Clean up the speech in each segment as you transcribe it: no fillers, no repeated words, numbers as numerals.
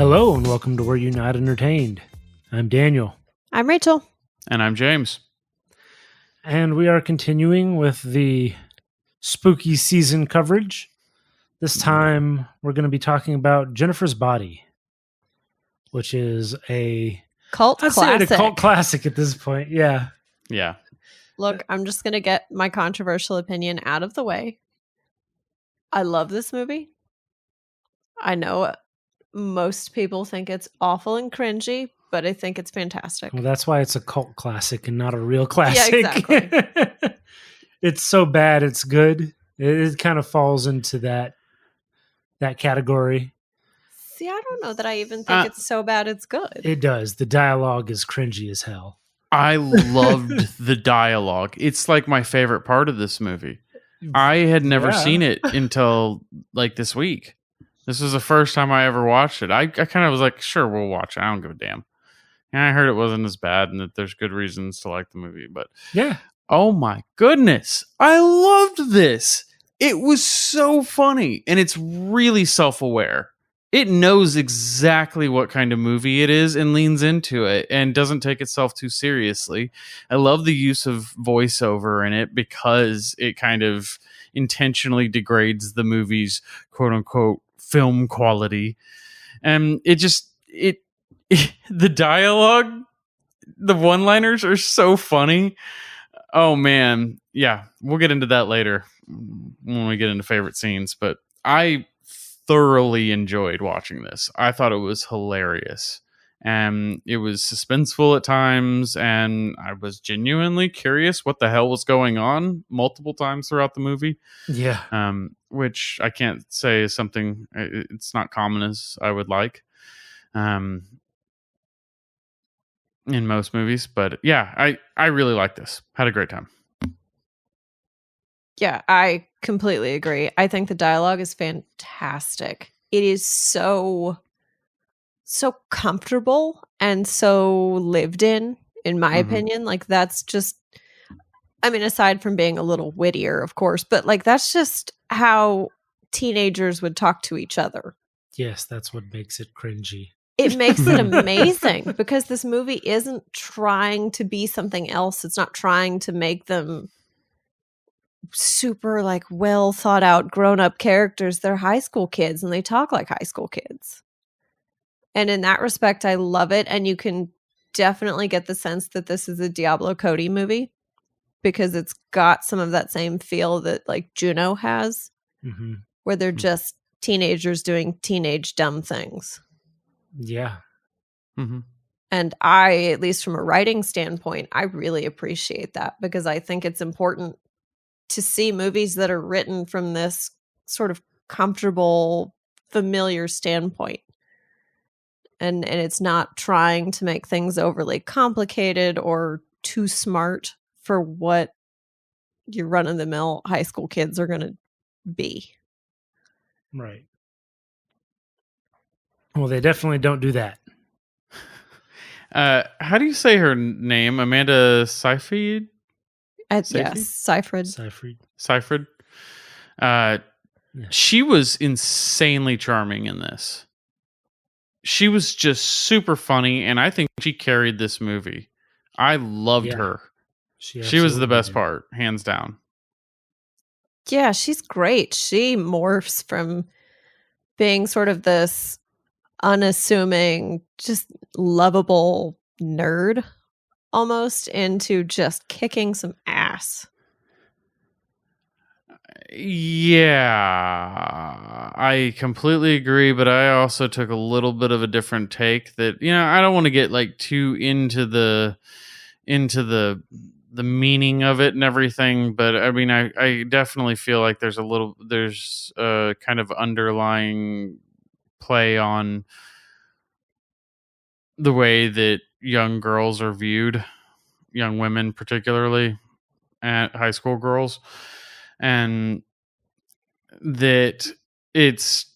Hello and welcome to Were You Not Entertained? I'm Daniel. I'm Rachel. And I'm James. And we are continuing with the spooky season coverage. This time we're going to be talking about Jennifer's Body, which is a cult classic at this point. Yeah. Yeah. Look, I'm just going to get my controversial opinion out of the way. I love this movie. I know most people think it's awful and cringy, but I think it's fantastic. Well, that's why it's a cult classic and not a real classic. Yeah, exactly. It's so bad it's good. It kind of falls into that category. See, I don't know that I even think it's so bad it's good. It does. The dialogue is cringy as hell. I loved the dialogue. It's like my favorite part of this movie. I had never seen it until like this week. This was the first time I ever watched it. I kind of was like, sure, we'll watch it. I don't give a damn. And I heard it wasn't as bad and that there's good reasons to like the movie. But yeah. Oh my goodness. I loved this. It was so funny. And it's really self-aware. It knows exactly what kind of movie it is and leans into it and doesn't take itself too seriously. I love the use of voiceover in it because it kind of intentionally degrades the movie's quote unquote film quality. And the dialogue, the one-liners are so funny. Oh man. Yeah. We'll get into that later when we get into favorite scenes, but I thoroughly enjoyed watching this. I thought it was hilarious and it was suspenseful at times, and I was genuinely curious what the hell was going on multiple times throughout the movie. Yeah. Which I can't say is something, it's not common as I would like in most movies, but yeah, I really like this. Had a great time. Yeah, I completely agree. I think the dialogue is fantastic. It is so comfortable and so lived in my opinion. Like, that's just, I mean, aside from being a little wittier, of course, but like, that's just how teenagers would talk to each other. Yes, that's what makes it cringy. It makes it amazing because this movie isn't trying to be something else. It's not trying to make them super like well thought out grown up characters. They're high school kids and they talk like high school kids. And in that respect, I love it. And you can definitely get the sense that this is a Diablo Cody movie because it's got some of that same feel that like Juno has, where they're just teenagers doing teenage dumb things. Yeah. And I, at least from a writing standpoint, I really appreciate that because I think it's important to see movies that are written from this sort of comfortable, familiar standpoint. And it's not trying to make things overly complicated or too smart for what your run-of-the-mill high school kids are going to be. Right. Well, they definitely don't do that. How do you say her name? Amanda Seyfried? Yes, Seyfried. Seyfried. She was insanely charming in this. She was just super funny, and I think she carried this movie. I loved her. She was the best part, hands down. Yeah, she's great. She morphs from being sort of this unassuming, just lovable nerd almost into just kicking some ass. Yeah, I completely agree, but I also took a little bit of a different take that, I don't want to get like too into the meaning of it and everything, but I mean, I definitely feel like there's a kind of underlying play on the way that young girls are viewed, young women particularly, and high school girls, and that it's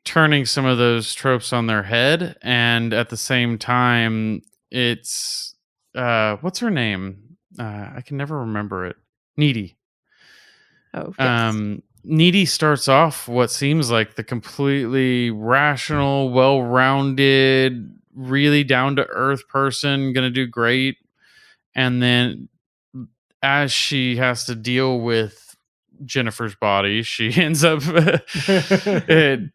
turning some of those tropes on their head, and at the same time it's what's her name? I can never remember it. Needy. Oh, yes. Needy starts off what seems like the completely rational, well-rounded, really down-to-earth person, gonna do great. And then as she has to deal with Jennifer's body, she ends up in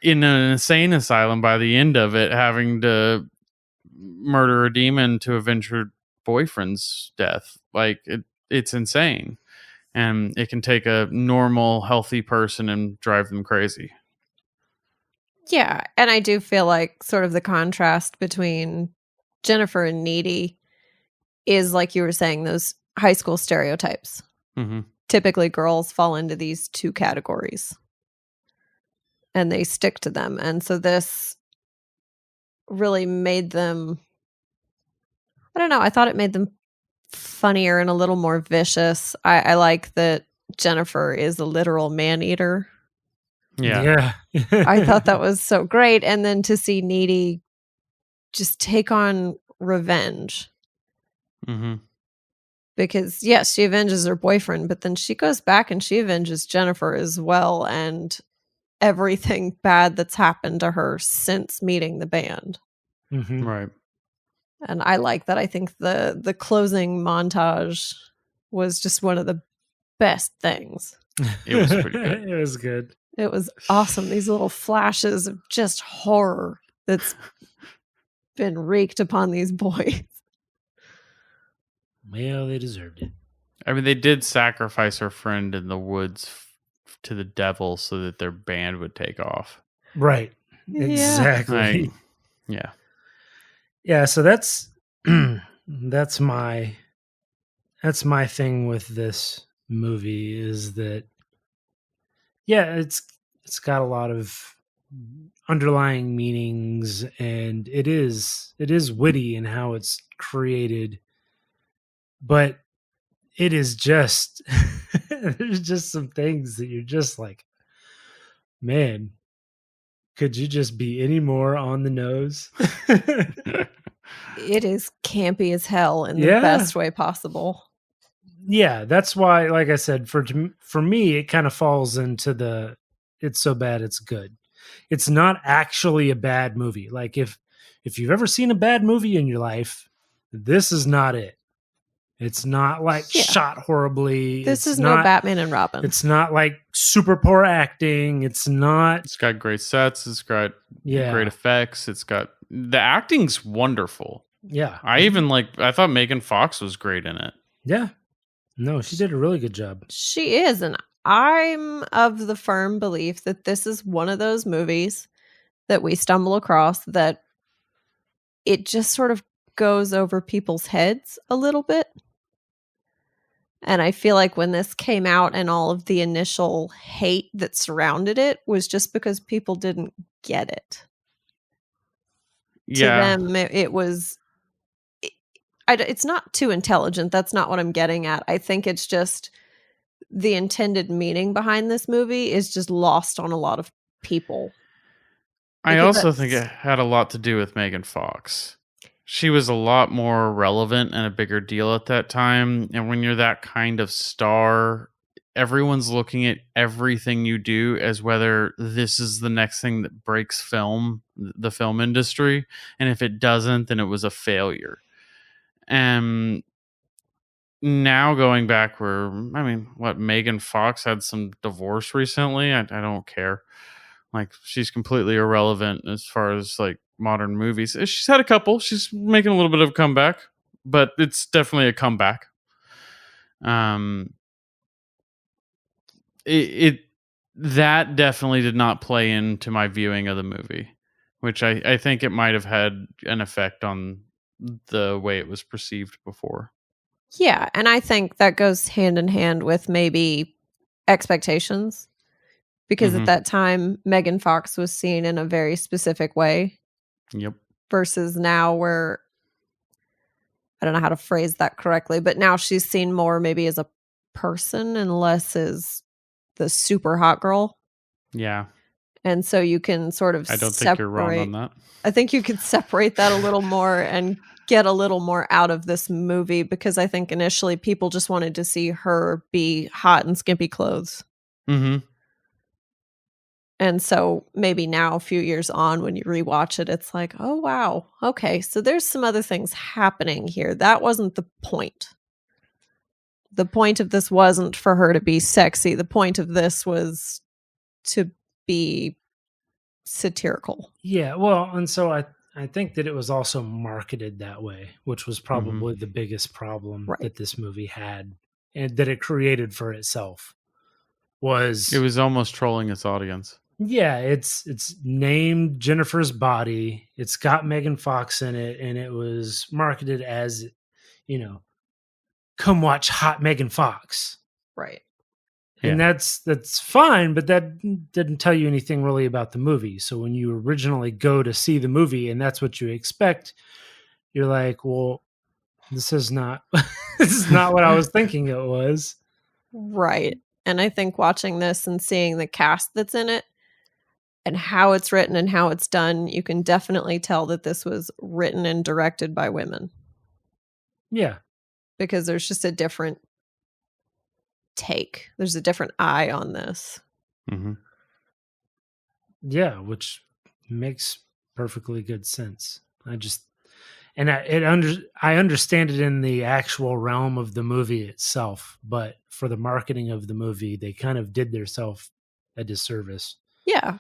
an insane asylum by the end of it, having to murder a demon to avenge her boyfriend's death. Like, it's insane. And it can take a normal, healthy person and drive them crazy. Yeah, and I do feel like sort of the contrast between Jennifer and Needy is, like you were saying, those high school stereotypes. Mm-hmm. Typically, girls fall into these two categories, and they stick to them. And so this really made them, I don't know, I thought it made them funnier and a little more vicious. I like that Jennifer is a literal man-eater. Yeah. I thought that was so great. And then to see Needy just take on revenge. Mm-hmm. Because, yes, she avenges her boyfriend, but then she goes back and she avenges Jennifer as well, and everything bad that's happened to her since meeting the band. Mm-hmm. Right. And I like that. I think the closing montage was just one of the best things. It was pretty good. It was good. It was awesome. These little flashes of just horror that's been wreaked upon these boys. Well, they deserved it. I mean, they did sacrifice her friend in the woods to the devil so that their band would take off. Right. Yeah. Exactly. Yeah. Yeah, so that's that's my thing with this movie is that it's got a lot of underlying meanings, and it is witty in how it's created, but it is just there's just some things that you're just like, man, could you just be any more on the nose? It is campy as hell in the Yeah. best way possible. Yeah, that's why, like I said, for me, it kind of falls into the it's so bad it's good. It's not actually a bad movie. Like if you've ever seen a bad movie in your life, this is not it. It's not like Yeah. shot horribly. This It's is not, no Batman and Robin. It's not like super poor acting. It's not. It's got great sets. It's got Yeah. great effects. It's got the acting's wonderful. Yeah. I thought Megan Fox was great in it. Yeah. No, she did a really good job. She is, and I'm of the firm belief that this is one of those movies that we stumble across that it just sort of goes over people's heads a little bit. And I feel like when this came out and all of the initial hate that surrounded it was just because people didn't get it. Yeah. To them, it was... it's not too intelligent. That's not what I'm getting at. I think it's just the intended meaning behind this movie is just lost on a lot of people. I Because also think it had a lot to do with Megan Fox. She was a lot more relevant and a bigger deal at that time. And when you're that kind of star, everyone's looking at everything you do as whether this is the next thing that breaks the film industry. And if it doesn't, then it was a failure. And now going back Megan Fox had some divorce recently. I don't care. Like, she's completely irrelevant as far as like modern movies. She's had a couple. She's making a little bit of a comeback, but it's definitely a comeback. That definitely did not play into my viewing of the movie, which I think it might have had an effect on the way it was perceived before. Yeah, and I think that goes hand in hand with maybe expectations. Because Mhm. at that time, Megan Fox was seen in a very specific way. Yep. Versus now where, I don't know how to phrase that correctly, but now she's seen more maybe as a person and less as the super hot girl. Yeah. And so you can sort of I don't think you're wrong on that. I think you could separate that a little more and get a little more out of this movie, because I think initially people just wanted to see her be hot in skimpy clothes. Mm-hmm. And so maybe now, a few years on, when you rewatch it, it's like, oh, wow. Okay, so there's some other things happening here. That wasn't the point. The point of this wasn't for her to be sexy. The point of this was to be satirical. Yeah, well, and so I think that it was also marketed that way, which was probably the biggest problem that this movie had and that it created for itself. It was almost trolling its audience. Yeah, it's named Jennifer's Body. It's got Megan Fox in it, and it was marketed as, come watch hot Megan Fox. Right. And that's fine, but that didn't tell you anything really about the movie. So when you originally go to see the movie and that's what you expect, you're like, well, this is not this is not what I was thinking it was. Right. And I think watching this and seeing the cast that's in it and how it's written and how it's done, you can definitely tell that this was written and directed by women. Yeah. Because there's just a different take. There's a different eye on this. Mm-hmm. Yeah, which makes perfectly good sense. I understand it in the actual realm of the movie itself, but for the marketing of the movie, they kind of did themselves a disservice. Yeah.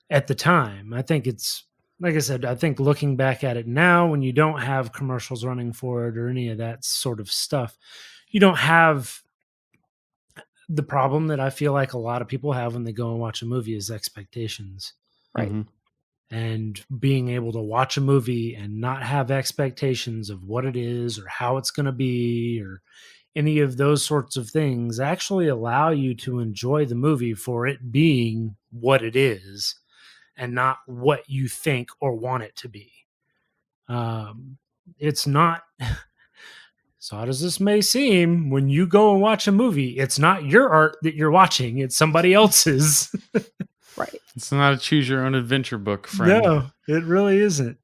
At the time, I think it's, like I said, I think looking back at it now, when you don't have commercials running for it or any of that sort of stuff, you don't have the problem that I feel like a lot of people have when they go and watch a movie is expectations. Right. Mm-hmm. And being able to watch a movie and not have expectations of what it is or how it's going to be or any of those sorts of things actually allow you to enjoy the movie for it being what it is and not what you think or want it to be. It's not, as odd as this may seem, when you go and watch a movie, it's not your art that you're watching, it's somebody else's. Right. It's not a choose your own adventure book, friend. No, it really isn't.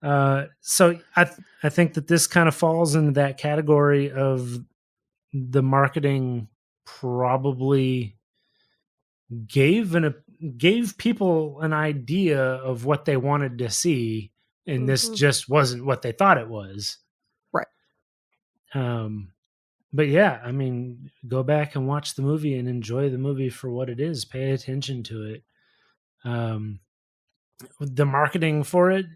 So I think that this kind of falls into that category of the marketing probably gave people an idea of what they wanted to see, and this just wasn't what they thought it was. Right. But yeah, I mean, go back and watch the movie and enjoy the movie for what it is. Pay attention to it. The marketing for it,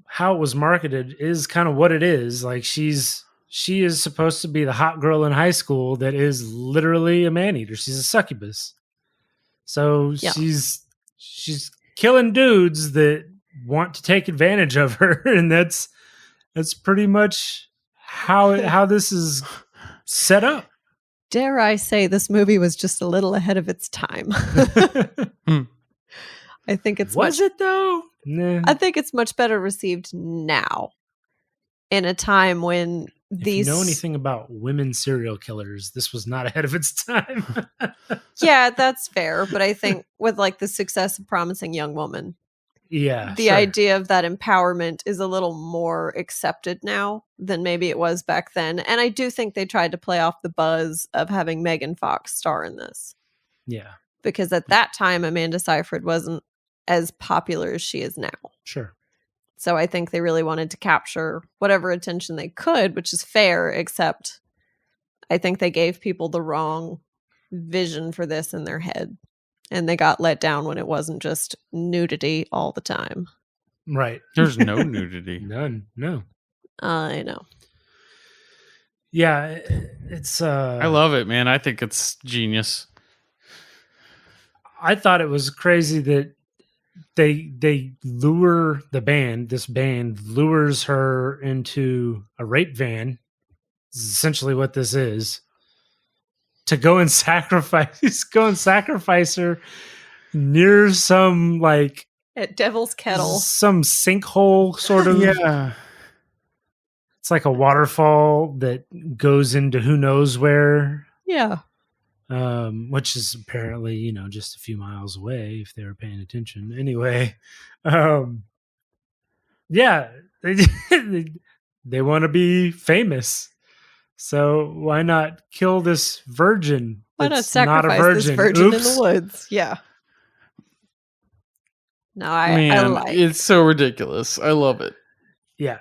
how it was marketed is kind of what it is. Like she is supposed to be the hot girl in high school that is literally a man-eater. She's a succubus. So she's killing dudes that want to take advantage of her, and that's pretty much how this is set up. Dare I say this movie was just a little ahead of its time. I think it's it though? Nah. I think it's much better received now, in a time when If you know anything about women serial killers, this was not ahead of its time. Yeah, that's fair. But I think with like the success of Promising Young Woman, yeah, the idea of that empowerment is a little more accepted now than maybe it was back then. And I do think they tried to play off the buzz of having Megan Fox star in this. Yeah. Because at that time, Amanda Seyfried wasn't as popular as she is now. Sure. So I think they really wanted to capture whatever attention they could, which is fair, except I think they gave people the wrong vision for this in their head. And they got let down when it wasn't just nudity all the time. Right. There's no nudity. None. No. I know. Yeah, it's I love it, man. I think it's genius. I thought it was crazy that they lure this band lures her into a rape van. This is essentially what this is. To go and sacrifice her near some like At Devil's Kettle. some sinkhole sort of. Yeah. It's like a waterfall that goes into who knows where. Yeah. Which is apparently, just a few miles away if they were paying attention. Anyway, yeah, they want to be famous. So why not kill this virgin Why not that's not a sacrifice this virgin in the Oops. woods? Yeah. No, I Man, like. it's so ridiculous. I love it. Yeah.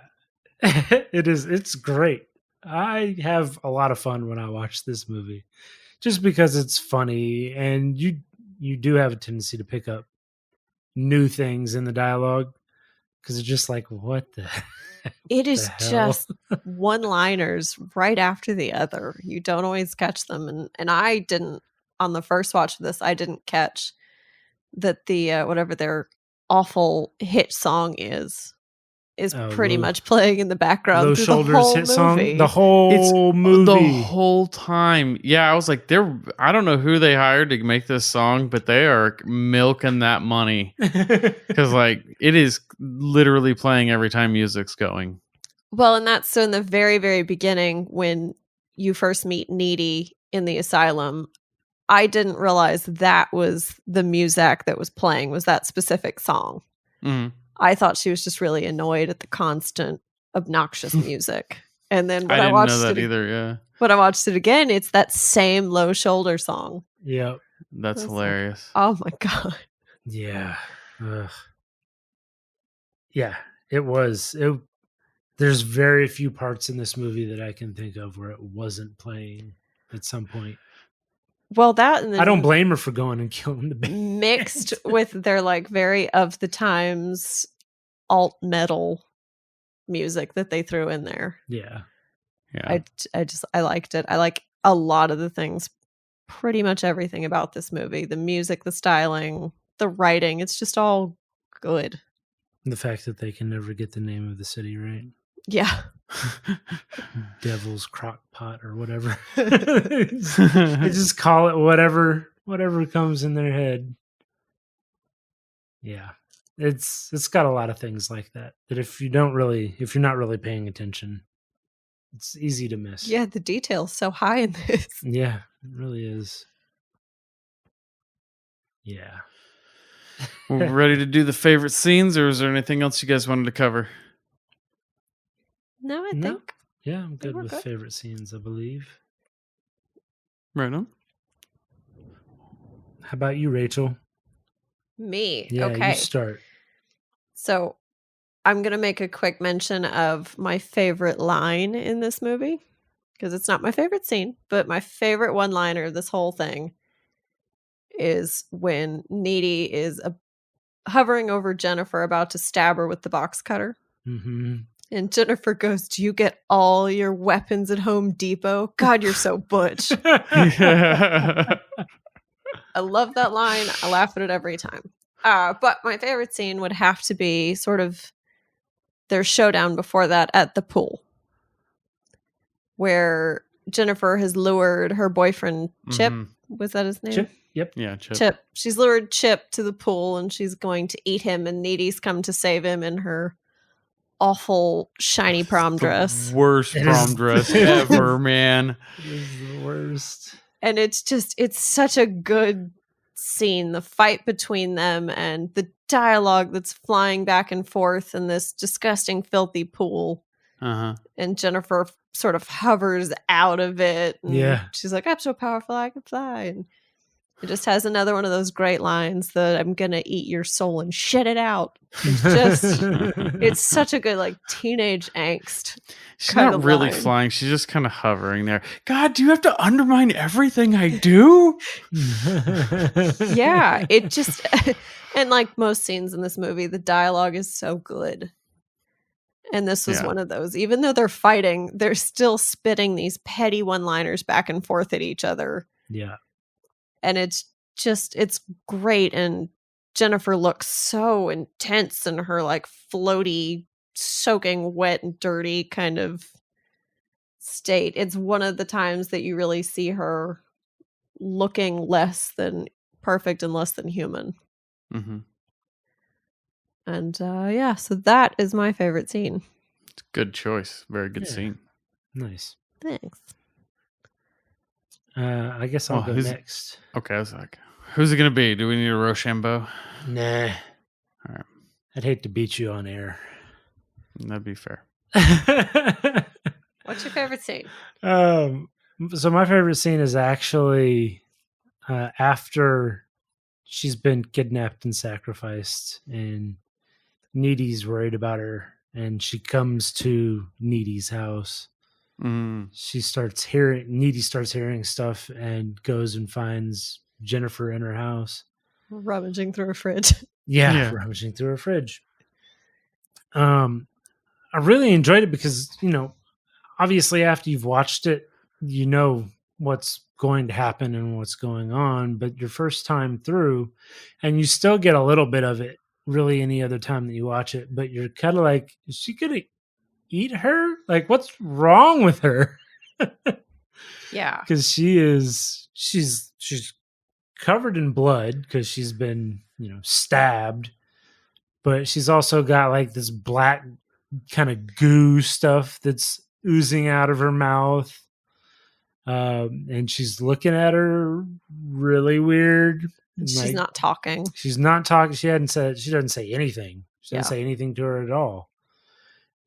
It is. It's great. I have a lot of fun when I watch this movie, just because it's funny, and you do have a tendency to pick up new things in the dialogue because it's just like, what the It is hell? just one-liners right after the other. You don't always catch them, and I didn't on the first watch of this. I didn't catch that the whatever their awful hit song is pretty much playing in the background Low through Shoulders the whole hit song, movie. the whole movie, The whole time. Yeah, I was like, I don't know who they hired to make this song, but they are milking that money. Because like it is literally playing every time music's going. Well, and that's so in the very, very beginning when you first meet Needy in the asylum, I didn't realize that was the music that was playing, was that specific song. Mhm. I thought she was just really annoyed at the constant obnoxious music. And then when I I didn't watched know that it either. Yeah, when I watched it again, it's that same Low Shoulder song. Yep. that's That's hilarious. Oh my god. Yeah. Ugh. Yeah. It was. There's very few parts in this movie that I can think of where it wasn't playing at some point. Well, that and then I don't blame her for going and killing the baby. mixed with their like very of the times alt metal music that they threw in there. Yeah. Yeah, I liked it. I like a lot of the things, pretty much everything about this movie. The music, the styling, the writing, it's just all good. The fact that they can never get the name of the city right. Yeah. Devil's Crock Pot or whatever. They just call it whatever comes in their head. Yeah. It's got a lot of things like that if you're not really paying attention, it's easy to miss. Yeah, the detail's so high in this. Yeah, it really is. Yeah. We're ready to do the favorite scenes, or is there anything else you guys wanted to cover? No, I No. think Yeah, I'm good we're with good. favorite scenes, I believe. Right on. How about you, Rachel? me. Yeah, Okay. you start. So I'm going to make a quick mention of my favorite line in this movie because it's not my favorite scene, but my favorite one-liner of this whole thing is when Needy is hovering over Jennifer about to stab her with the box cutter. Mm-hmm. And Jennifer goes, "Do you get all your weapons at Home Depot? God, you're so butch." I love that line. I laugh at it every time. But my favorite scene would have to be sort of their showdown before that at the pool, where Jennifer has lured her boyfriend Chip. Mhm. Was that his name? Chip? Yep. Yeah, Chip. Chip. She's lured Chip to the pool and she's going to eat him, and Needy's come to save him in her awful shiny prom dress. Worst It prom is- dress ever, man. It is the worst. And it's such a good scene, the fight between them and the dialogue that's flying back and forth in this disgusting filthy pool, Uh-huh. and Jennifer sort of hovers out of it, and Yeah. she's like, "I'm so powerful I can fly," and it just has another one of those great lines that "I'm gonna eat your soul and shit it out." It's just it's such a good like teenage angst. She's kind not of really line. flying. She's just kind of hovering there. God, do you have to undermine everything I do? Yeah, it just and like most scenes in this movie, the dialogue is so good. And this was Yeah. one of those. Even though they're fighting, they're still spitting these petty one-liners back and forth at each other. Yeah. And it's great. And Jennifer looks so intense in her like floaty, soaking wet and dirty kind of state. It's one of the times that you really see her looking less than perfect and less than human. Mm-hmm. And yeah, so that is my favorite scene. Good choice. Very good Yeah. scene. Nice. Thanks. I guess I'll Oh, go who's- next. Okay, I was like, who's it going to be? Do we need a Rochambeau? Nah. All right. I'd hate to beat you on air. That'd be fair. What's your favorite scene? So my favorite scene is actually after she's been kidnapped and sacrificed, and Needy's worried about her, and she comes to Needy's house. Mm. Needy starts hearing stuff and goes and finds Jennifer in her house. Rummaging through a fridge. Yeah. Rummaging through her fridge. I really enjoyed it because, obviously after you've watched it, you know what's going to happen and what's going on, but your first time through, and you still get a little bit of it really any other time that you watch it, but you're kind of like, is she gonna eat her? Like, what's wrong with her? Yeah. Because she's covered in blood because she's been, stabbed, but she's also got like this black kind of goo stuff that's oozing out of her mouth. And she's looking at her really weird. She's not talking. She's not talking. She doesn't say anything. She doesn't say anything to her at all.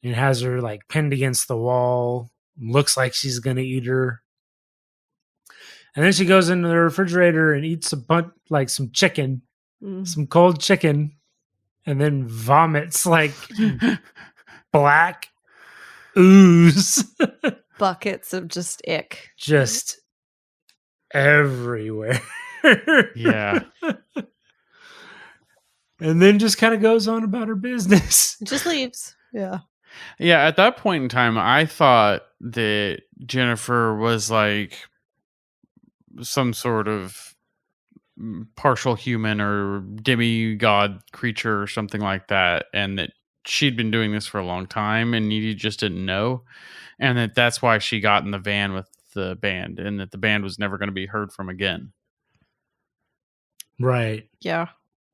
And has her like pinned against the wall. Looks like she's going to eat her. And then she goes into the refrigerator and eats some chicken, some cold chicken, and then vomits like black ooze. Buckets of just ick. Just everywhere. Yeah. And then just kind of goes on about her business. Just leaves. Yeah. Yeah, at that point in time, I thought that Jennifer was like some sort of partial human or demigod creature or something like that, and that she'd been doing this for a long time and Needy just didn't know, and that's why she got in the van with the band, and that the band was never going to be heard from again. Right. Yeah,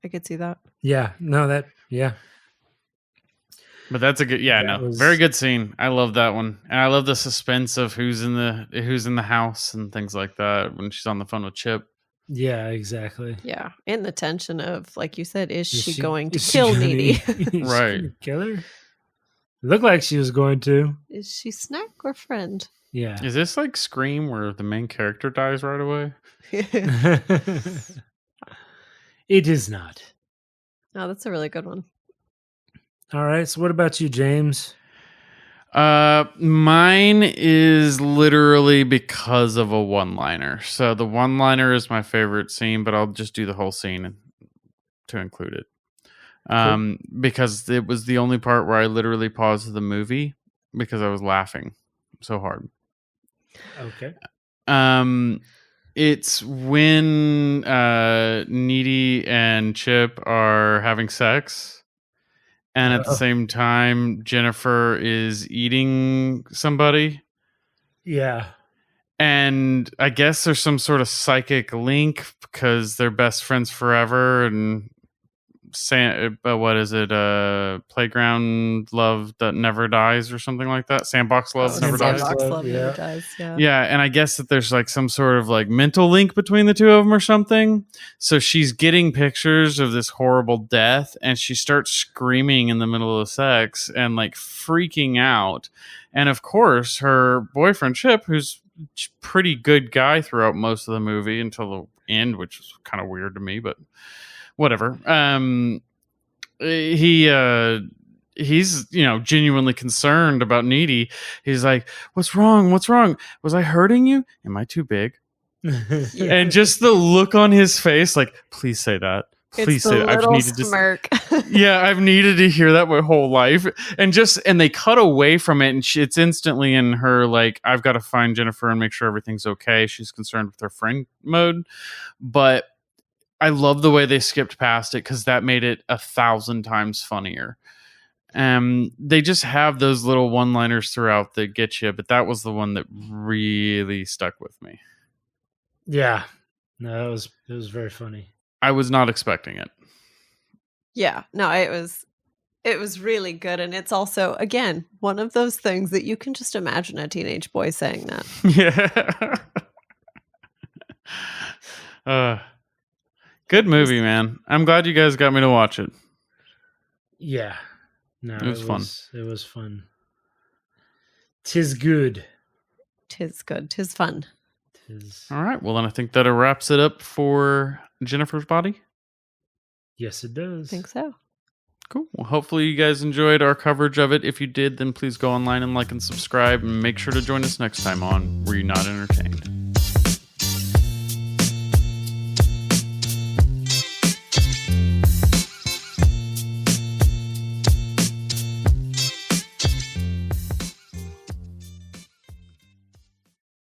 I could see that. Yeah. No, yeah. But that's a good, very good scene. I love that one, and I love the suspense of who's in the house and things like that when she's on the phone with Chip. Yeah, exactly. Yeah, and the tension of, like you said, is she going to kill Needy? Right. Kill her? It looked like she was going to. Is she snack or friend? Yeah. Is this like Scream where the main character dies right away? It is not. No, that's a really good one. All right. So what about you, James? Mine is literally because of a one-liner. So the one-liner is my favorite scene, but I'll just do the whole scene to include it. Cool. Because it was the only part where I literally paused the movie because I was laughing so hard. Okay. It's when Needy and Chip are having sex. And at the same time, Jennifer is eating somebody. Yeah. And I guess there's some sort of psychic link because they're best friends forever. And what is it? Playground love that never dies or something like that. Sandbox love never dies. Sandbox love never dies. Yeah. Yeah, and I guess that there's like some sort of like mental link between the two of them or something. So she's getting pictures of this horrible death, and she starts screaming in the middle of sex and like freaking out. And of course, her boyfriend Chip, who's a pretty good guy throughout most of the movie until the end, which is kind of weird to me, but whatever. He's genuinely concerned about Needy. He's like, what's wrong? Was I hurting you? Am I too big? Yeah. And just the look on his face, like, please say that. Please say that. I've needed smirk. I've needed to hear that my whole life. And they cut away from it, and it's instantly in her like, I've got to find Jennifer and make sure everything's okay. She's concerned with her friend mode. But I love the way they skipped past it because that made it 1,000 times funnier. They just have those little one-liners throughout that get you, but that was the one that really stuck with me. Yeah, no, it was very funny. I was not expecting it. Yeah, no, it was really good, and it's also again one of those things that you can just imagine a teenage boy saying that. Yeah. Good movie, man. I'm glad you guys got me to watch it. Yeah. No, it was fun. It was fun. 'Tis good. 'Tis good. 'Tis fun. All right. Well, then I think that wraps it up for Jennifer's Body. Yes, it does. I think so. Cool. Well, hopefully you guys enjoyed our coverage of it. If you did, then please go online and like and subscribe, and make sure to join us next time on Were You Not Entertained?